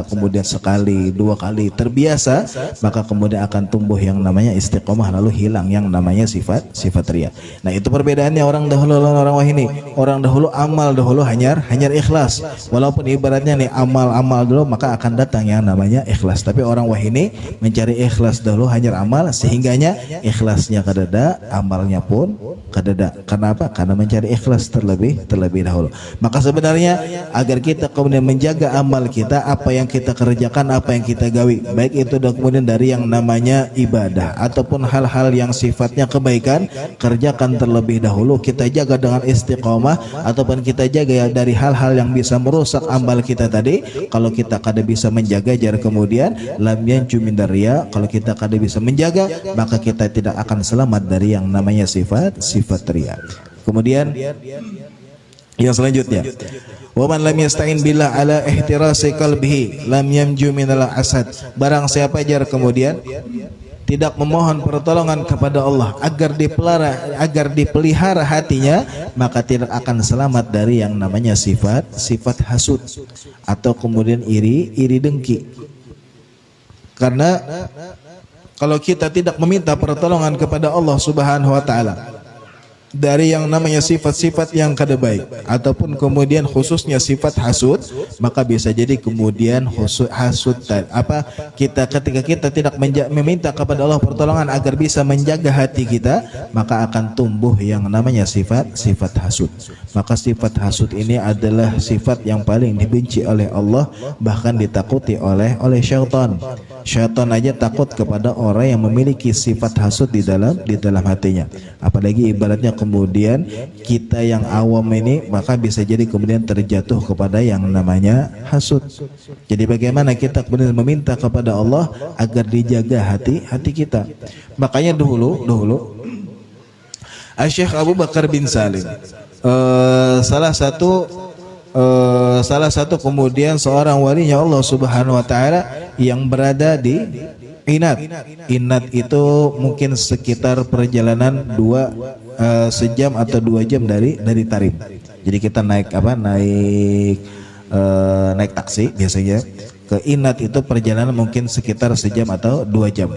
kemudian sekali, 2 kali terbiasa, maka kemudian akan tumbuh yang namanya istiqomah, lalu hilang yang namanya sifat ria. Nah itu perbedaannya orang dahulu dan orang wahini. Orang dahulu amal dahulu hanya ikhlas, walaupun ibaratnya nih amal dulu maka akan datang yang namanya ikhlas. Tapi orang wahini mencari ikhlas dahulu hanya amal, sehingganya ikhlasnya kadada, amalnya pun kadada. Karena apa? Karena mencari ikhlas terlebih dahulu. Maka sebenarnya agar kita kemudian menjaga amal kita, apa yang kita kerjakan, apa yang kita gawi, baik itu kemudian dari yang namanya ibadah ataupun hal-hal yang sifatnya kebaikan, kerjakan terlebih dahulu. Kita jaga dengan istiqomah, ataupun kita jaga dari hal-hal yang bisa merusak amal kita tadi. Kalau kita kada bisa menjaga jar kemudian lam yanju min riya, kalau kita kada bisa menjaga maka kita tidak akan selamat dari yang namanya sifat ria. Kemudian yang selanjutnya, wa man lam yasta'in billah ala ihtirasi qalbihi lam yamju minal asad. Barang siapa jar kemudian tidak memohon pertolongan kepada Allah agar dipelihara hatinya, maka tidak akan selamat dari yang namanya sifat hasud atau kemudian iri dengki. Karena kalau kita tidak meminta pertolongan kepada Allah Subhanahu wa taala dari yang namanya sifat-sifat yang kada baik ataupun kemudian khususnya sifat hasud, maka bisa jadi kemudian hasud ketika kita tidak meminta kepada Allah pertolongan agar bisa menjaga hati kita, maka akan tumbuh yang namanya sifat hasud. Maka sifat hasud ini adalah sifat yang paling dibenci oleh Allah, bahkan ditakuti oleh syaitan. Syaitan aja takut kepada orang yang memiliki sifat hasud di dalam hatinya. Apalagi ibaratnya kemudian kita yang awam ini, maka bisa jadi kemudian terjatuh kepada yang namanya hasud. Jadi bagaimana kita kemudian meminta kepada Allah agar dijaga hati kita. Makanya dahulu Syekh Abu Bakar bin Salim salah satu kemudian seorang walinya Allah Subhanahu wa taala yang berada di Inat itu mungkin sekitar perjalanan 2 sejam atau 2 jam dari Tarim. Jadi kita naik taksi biasanya ke Inat itu perjalanan mungkin sekitar sejam atau 2 jam.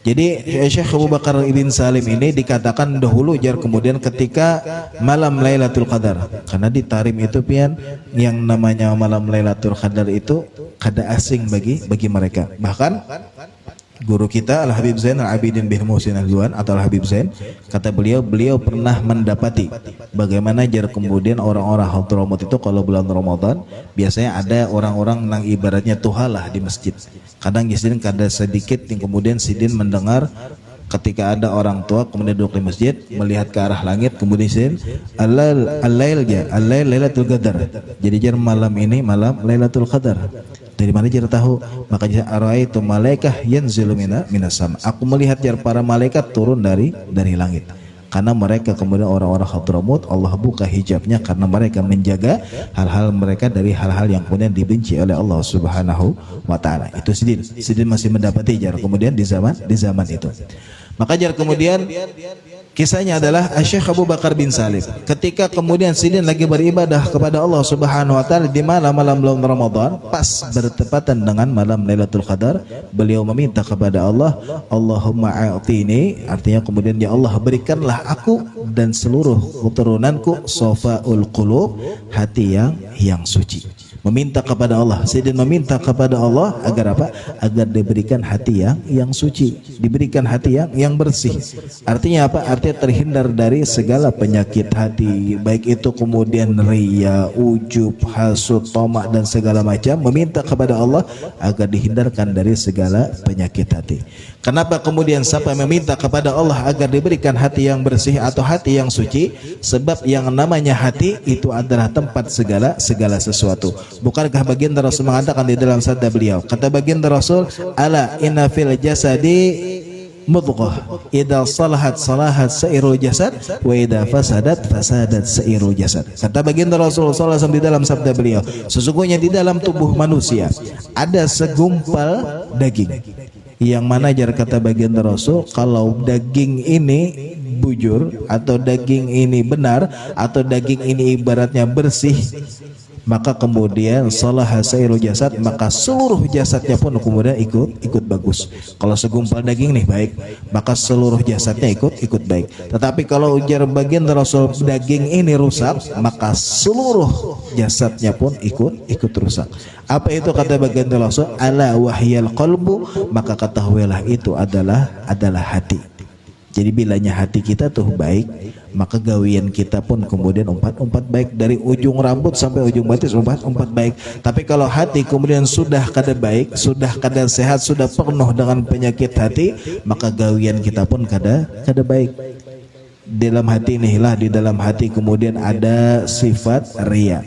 Jadi Syekh Abu Bakar ibn Salim ini dikatakan dahulu jar kemudian ketika malam Lailatul Qadar, karena di Tarim itu pian yang namanya malam Lailatul Qadar itu kada asing bagi mereka. Bahkan guru kita Al-Habib Zain Al-Abidin bin Muhsin Al-Zuan atau Al-Habib Zain, kata beliau pernah mendapati bagaimana jar kemudian orang-orang Hadramaut itu kalau bulan Ramadan biasanya ada orang-orang yang ibaratnya tuhalah di masjid. Kadang sidin kada sedikit yang kemudian sidin mendengar ketika ada orang tua kemudian duduk di masjid melihat ke arah langit, kemudian sidin al-lail Lailatul Qadar. Jadi jar malam ini malam Lailatul Qadar. Dari mana jar tahu? Maka jar araitu malaikah yanzilu minas sama. Aku melihat jar para malaikat turun dari langit. Karena mereka kemudian orang-orang Hadramut, Allah buka hijabnya karena mereka menjaga hal-hal mereka dari hal-hal yang kemudian dibenci oleh Allah Subhanahu wa taala. Itu Sidin. Sidin masih mendapati jar kemudian di zaman itu. Maka jar kemudian kisahnya adalah Syekh Abu Bakar bin Salim. Ketika kemudian Sidin lagi beribadah kepada Allah Subhanahu wa taala di malam-malam bulan Ramadan, pas bertepatan dengan malam Lailatul Qadar, beliau meminta kepada Allah, Allahumma a'tini, artinya kemudian ya Allah berikanlah aku dan seluruh keturunanku safaul qulub, hati yang suci. Meminta kepada Allah, Sidin meminta kepada Allah agar apa? Agar diberikan hati yang suci, diberikan hati yang bersih. Artinya apa? Artinya terhindar dari segala penyakit hati, baik itu kemudian riya, ujub, hasud, tamak dan segala macam. Meminta kepada Allah agar dihindarkan dari segala penyakit hati. Kenapa kemudian siapa meminta kepada Allah agar diberikan hati yang bersih atau hati yang suci? Sebab yang namanya hati itu adalah tempat segala sesuatu. Bukankah baginda Rasul mengatakan di dalam sabda beliau, kata baginda Rasul, ala inna fil jasadi mudghah idza salahat salahat sairul jasad wa idza fasadat sairul jasad. Kata baginda Rasul sallallahu alaihi wasallam di dalam sabda beliau, sesungguhnya di dalam tubuh manusia ada segumpal daging, yang mana jar kata baginda Rasul, kalau daging ini bujur atau daging ini benar atau daging ini ibaratnya bersih, maka kemudian salah sairu jasad, maka seluruh jasadnya pun kemudian ikut bagus. Kalau segumpal daging nih baik, maka seluruh jasadnya ikut baik. Tetapi kalau ujar bagian Rasul daging ini rusak, maka seluruh jasadnya pun ikut rusak. Apa itu kata bagian Rasul? Ala wahyal qalbu, maka ketahuilah itu adalah hati. Jadi bilanya hati kita tuh baik, maka gawian kita pun kemudian umpat baik, dari ujung rambut sampai ujung batis umpat baik. Tapi kalau hati kemudian sudah kada baik, sudah kada sehat, sudah penuh dengan penyakit hati, maka gawian kita pun kada baik. Dalam hati inilah, di dalam hati kemudian ada sifat riya.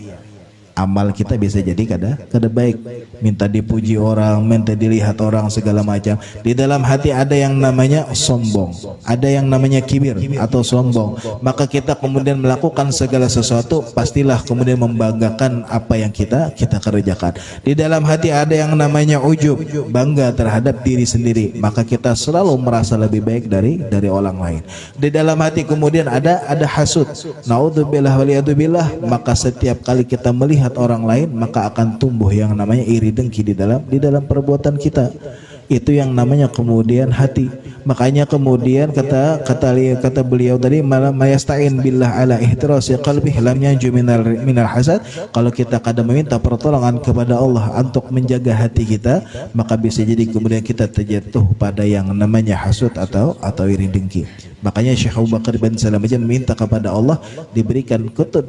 Amal kita bisa jadi kada baik, minta dipuji orang, minta dilihat orang, segala macam. Di dalam hati ada yang namanya sombong, ada yang namanya kibir atau sombong. Maka kita kemudian melakukan segala sesuatu pastilah kemudian membanggakan apa yang kita kerjakan. Di dalam hati ada yang namanya ujub, bangga terhadap diri sendiri, maka kita selalu merasa lebih baik dari orang lain. Di dalam hati kemudian ada hasud, naudzubillah waliyadzubillah, maka setiap kali kita melihat orang lain maka akan tumbuh yang namanya iri dengki di dalam perbuatan kita. Itu yang namanya kemudian hati. Makanya kemudian kata beliau tadi, malam mayasta'in billah ala ihtirasi qalbih lam yanju minal hasad. Kalau kita kadang meminta pertolongan kepada Allah untuk menjaga hati kita, maka bisa jadi kemudian kita terjatuh pada yang namanya hasud atau iri dengki. Makanya Syekh Abu Bakar bin Salim aja meminta kepada Allah diberikan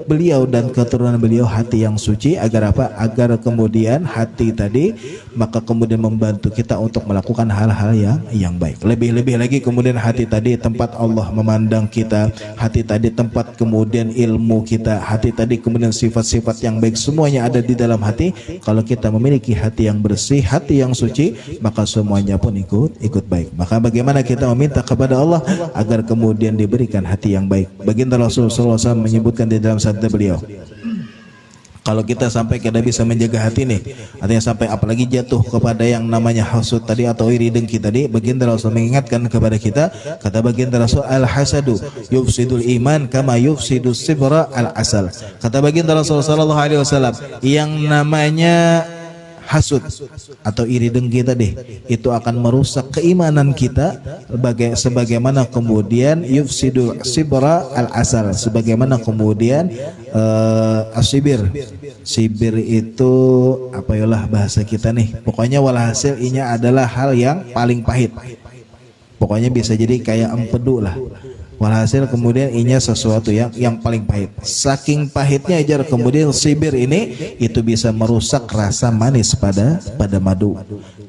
beliau dan keturunan beliau hati yang suci, agar apa? Agar kemudian hati tadi maka kemudian membantu kita untuk melakukan hal-hal yang baik. Lebih lagi kemudian hati tadi tempat Allah memandang kita, hati tadi tempat kemudian ilmu kita, hati tadi kemudian sifat-sifat yang baik, semuanya ada di dalam hati. Kalau kita memiliki hati yang bersih, hati yang suci, maka semuanya pun ikut baik. Maka bagaimana kita meminta kepada Allah agar kemudian diberikan hati yang baik? Baginda Rasul sallallahu alaihi wasallam menyebutkan di dalam sabda beliau, kalau kita sampai kita bisa menjaga hati nih, artinya sampai apalagi jatuh kepada yang namanya hasud tadi atau iri dengki tadi, baginda Rasul mengingatkan kepada kita, kata baginda Rasul, al hasadu yufsidul iman kama yufsidus sibra al asal. Kata baginda Rasul sallallahu alaihi wasallam, yang namanya hasud atau iri dengki tadi itu akan merusak keimanan kita, sebagaimana kemudian yufsidu sibra al asal, sebagaimana kemudian sibir itu apa yalah bahasa kita nih, pokoknya walhasil inya adalah hal yang paling pahit, pokoknya bisa jadi kayak empedu lah. Walhasil kemudian inya sesuatu yang paling pahit. Saking pahitnya ajar kemudian sibir ini itu bisa merusak rasa manis pada madu.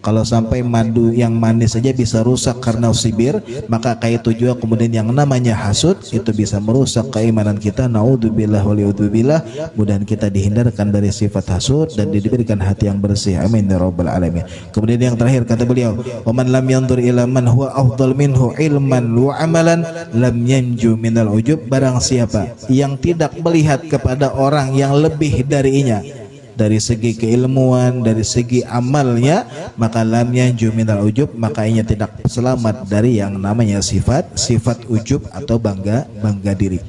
Kalau sampai madu yang manis saja bisa rusak karena sibir, maka kayak itu juga kemudian yang namanya hasud itu bisa merusak keimanan kita. Naudzubillah waliudzubillah. Mudah kita dihindarkan dari sifat hasud dan diberikan hati yang bersih. Amin ya rabbal alamin. Kemudian yang terakhir kata beliau, "Wa man lam yanzur ila man huwa afdal minhu ilman wa amalan lam yanju minal ujub." Barang siapa yang tidak melihat kepada orang yang lebih darinya dari segi keilmuan, dari segi amalnya, maka lam yanju minal ujub, makanya tidak selamat dari yang namanya sifat ujub atau bangga diri.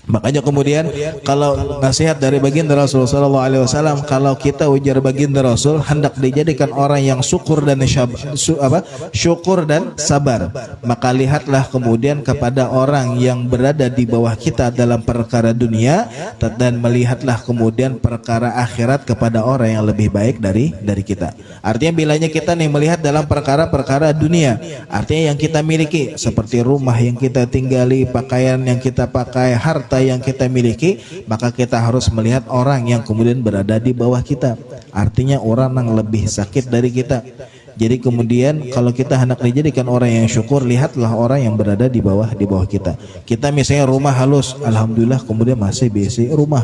Makanya kemudian kalau nasihat dari baginda Rasul sallallahu alaihi wasallam, kalau kita ujar baginda Rasul hendak dijadikan orang yang syukur dan sabar, maka lihatlah kemudian kepada orang yang berada di bawah kita dalam perkara dunia, dan melihatlah kemudian perkara akhirat kepada orang yang lebih baik dari kita. Artinya bilanya kita nih melihat dalam perkara-perkara dunia, artinya yang kita miliki seperti rumah yang kita tinggali, pakaian yang kita pakai, harta yang kita miliki, maka kita harus melihat orang yang kemudian berada di bawah kita, artinya orang yang lebih sakit dari kita. Jadi kemudian kalau kita hendak dijadikan orang yang syukur, lihatlah orang yang berada di bawah kita. Kita misalnya rumah halus, alhamdulillah, kemudian masih besi rumah.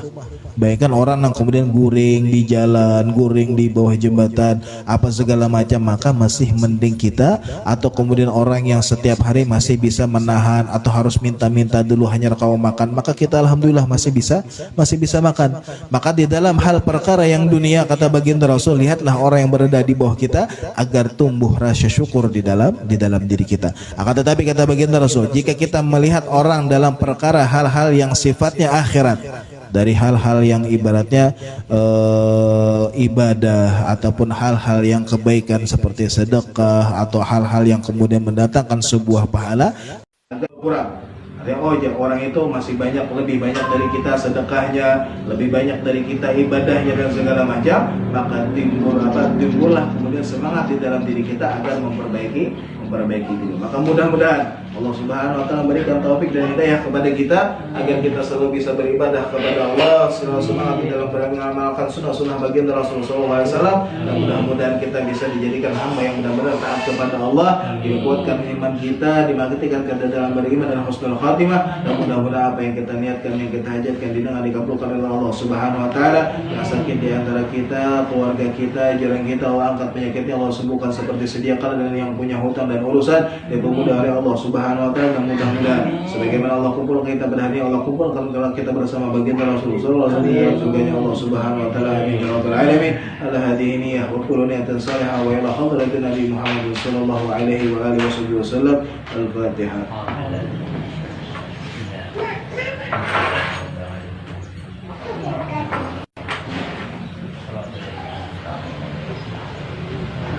Bayangkan orang yang kemudian guring di jalan, guring di bawah jembatan, apa segala macam, maka masih mending kita. Atau kemudian orang yang setiap hari masih bisa menahan atau harus minta-minta dulu hanya kau makan, maka kita alhamdulillah masih bisa makan. Maka di dalam hal perkara yang dunia, kata baginda Rasul, lihatlah orang yang berada di bawah kita agar tumbuh rasa syukur di dalam diri kita. Akan tetapi kata baginda Rasul, jika kita melihat orang dalam perkara hal-hal yang sifatnya akhirat, dari hal-hal yang ibaratnya ibadah ataupun hal-hal yang kebaikan seperti sedekah atau hal-hal yang kemudian mendatangkan sebuah pahala, agak kurang. Artinya orang itu masih lebih banyak dari kita sedekahnya, lebih banyak dari kita ibadahnya dan segala macam, maka timbullah kemudian semangat di dalam diri kita agar memperbaiki diri. Maka mudah-mudahan Allah Subhanahu wa taala memberikan taufik dan hidayah kepada kita agar kita selalu bisa beribadah kepada Allah, selalu semangat di dalam mengamalkan sunnah-sunnah baginda Rasulullah SAW, dan mudah-mudahan kita bisa dijadikan hamba yang benar-benar taat kepada Allah, dikuatkan iman kita, dimatikan ke dalam beriman dan husnul khatimah, dan mudah-mudahan apa yang kita niatkan, yang kita hajatkan didengar, dikabulkan oleh Allah Subhanahu wa taala. Yang sakit di antara kita, keluarga kita, jiran kita, Allah angkat penyakitnya, Allah sembuhkan seperti sedia kala, dan yang punya hutang dan urusan dipermudah oleh Allah Subhanahu wa taala. Dan mudah-mudahan sebagaimana Allah kumpulkan kita berhadi, Allah kumpulkan kita bersama baginda Rasulullah sallallahu alaihi wasallam surganya Allah Subhanahu wa taala. Amin ya rabbal alamin. Ala hadhihi niyyah wa kullu niyatin salihah wa ila hadratin Nabi Muhammad sallallahu alaihi wa alihi wasallam. Al-Fatihah.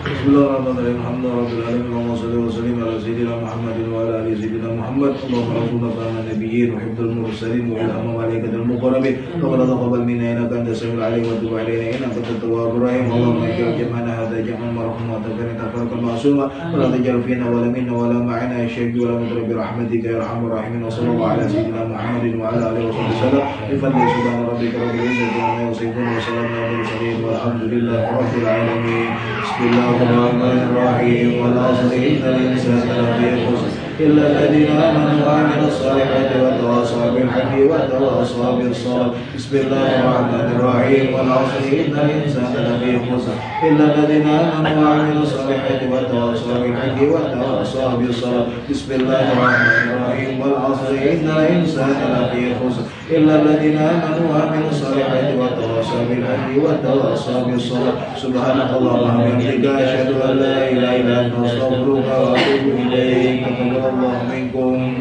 Bismillahirrahmanirrahim. Alhamdulillahirabbil alamin. Allahumma shalli wa sallim ala sayyidina Muhammadin wa ala ali sayyidina Muhammad. Allahumma rabbana ba'ana nabiyyin wa hibdul mursalin wa ilhamu malaikatil muqarrabin. Rabbana taqabbal minna innaka antas samiul alim wa tub alaina innaka antat tawwabur rahim. Allahumma ij'al jam'ana hadha jam'an marhuma wa tafarraqna tafarraqan ma'suma wa la taj'al fina wa la minna wa la ma'ana syaqi wa la mudra bi rahmatika ya arhamar rahimin. Wa sallallahu ala sayyidina Muhammadin wa ala alihi wasallam. Bi fadli subhana rabbika rabbil izzati amma yasifun wa salamun alal mursalin walhamdulillahi rabbil alamin. Bismillahirrahmanirrahim. Wal 'asri innal insana lafi khusr illa alladziina aamanu wa 'amilus solihati wa tawassaw bil haqqi wa tawassaw bis sabr. Bismillahirrahmanirrahim. Wal 'asri innal insana lafi khusr illa alladziina aamanu wa 'amilus solihati wa tawassaw bil haqqi wa tawassaw bis sabr. Bismillahirrahmanirrahim. Wal 'asri innal insana lafi khusr illa alladziina aamanu wa 'amilus solihati wa tawassaw bil haqqi wa tawassaw bis sabr. Subhanakallahumma wa bihamdika asyhadu an la ilaha illa anta astaghfiruka wa atubu ilaik. Taqabbalallahu minkum.